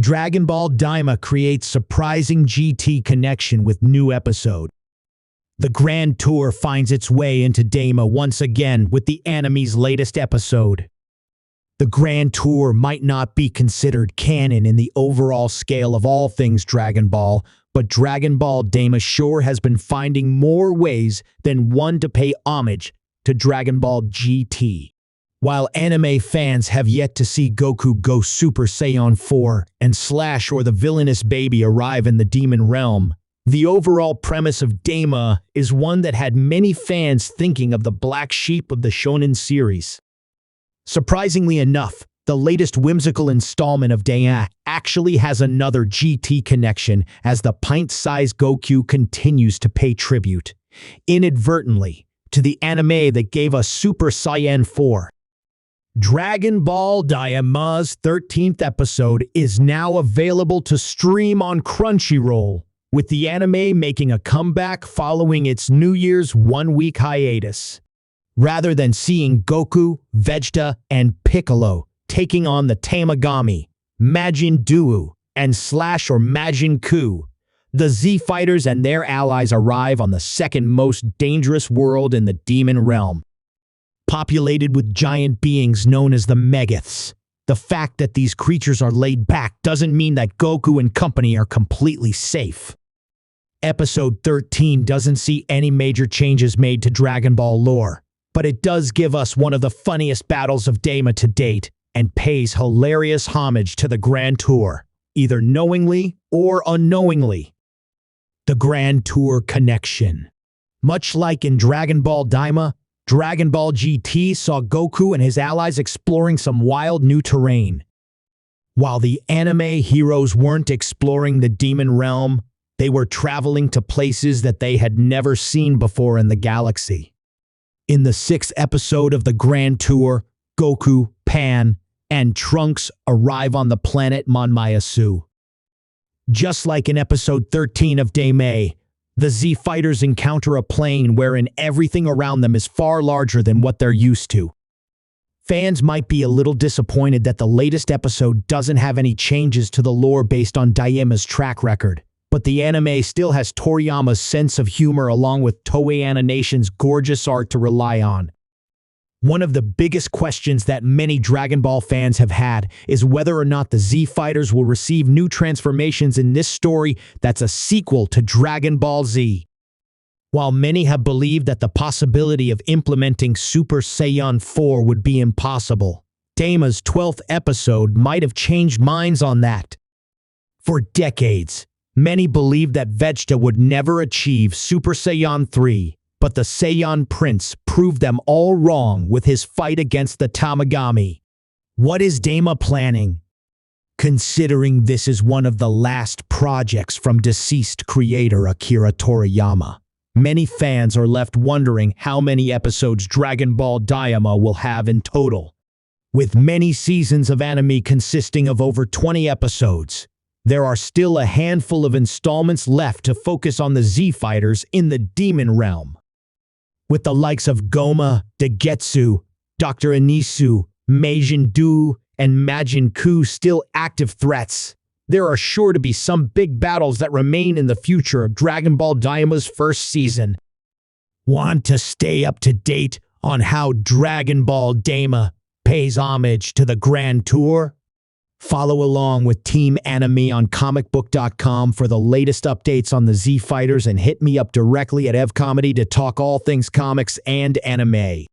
Dragon Ball Daima creates surprising GT connection with new episode. The Grand Tour finds its way into Daima once again with the anime's latest episode. The Grand Tour might not be considered canon in the overall scale of all things Dragon Ball, but Dragon Ball Daima sure has been finding more ways than one to pay homage to Dragon Ball GT. While anime fans have yet to see Goku go Super Saiyan 4 and Slash or the villainous baby arrive in the demon realm, the overall premise of Daima is one that had many fans thinking of the black sheep of the shonen series. Surprisingly enough, the latest whimsical installment of Daima actually has another GT connection as the pint-sized Goku continues to pay tribute, inadvertently, to the anime that gave us Super Saiyan 4. Dragon Ball Daima's 13th episode is now available to stream on Crunchyroll, with the anime making a comeback following its New Year's one-week hiatus. Rather than seeing Goku, Vegeta, and Piccolo taking on the Tamagami, Majin Buu, and Slash or Majin Buu, the Z-Fighters and their allies arrive on the second most dangerous world in the demon realm. Populated with giant beings known as the Megaths. The fact that these creatures are laid back doesn't mean that Goku and company are completely safe. Episode 13 doesn't see any major changes made to Dragon Ball lore, but it does give us one of the funniest battles of Daima to date and pays hilarious homage to the Grand Tour, either knowingly or unknowingly. The Grand Tour connection. Much like in Dragon Ball Daima, Dragon Ball GT saw Goku and his allies exploring some wild new terrain. While the anime heroes weren't exploring the demon realm, they were traveling to places that they had never seen before in the galaxy. In the 6th episode of the Grand Tour, Goku, Pan, and Trunks arrive on the planet Monmayasu. Just like in episode 13 of Daima, the Z-Fighters encounter a plane wherein everything around them is far larger than what they're used to. Fans might be a little disappointed that the latest episode doesn't have any changes to the lore based on Daima's track record, but the anime still has Toriyama's sense of humor along with Toei Animation's gorgeous art to rely on. One of the biggest questions that many Dragon Ball fans have had is whether or not the Z-Fighters will receive new transformations in this story that's a sequel to Dragon Ball Z. While many have believed that the possibility of implementing Super Saiyan 4 would be impossible, Daima's 12th episode might have changed minds on that. For decades, many believed that Vegeta would never achieve Super Saiyan 3, but the Saiyan Prince proved them all wrong with his fight against the Tamagami. What is Daima planning? Considering this is one of the last projects from deceased creator Akira Toriyama, many fans are left wondering how many episodes Dragon Ball Daima will have in total. With many seasons of anime consisting of over 20 episodes, there are still a handful of installments left to focus on the Z-Fighters in the demon realm. With the likes of Goma, Dagetsu, Dr. Anisu, Majin Buu, and Majin Buu still active threats, there are sure to be some big battles that remain in the future of Dragon Ball Daima's first season. Want to stay up to date on how Dragon Ball Daima pays homage to the Grand Tour? Follow along with Team Anime on comicbook.com for the latest updates on the Z-Fighters and hit me up directly at evcomedy to talk all things comics and anime.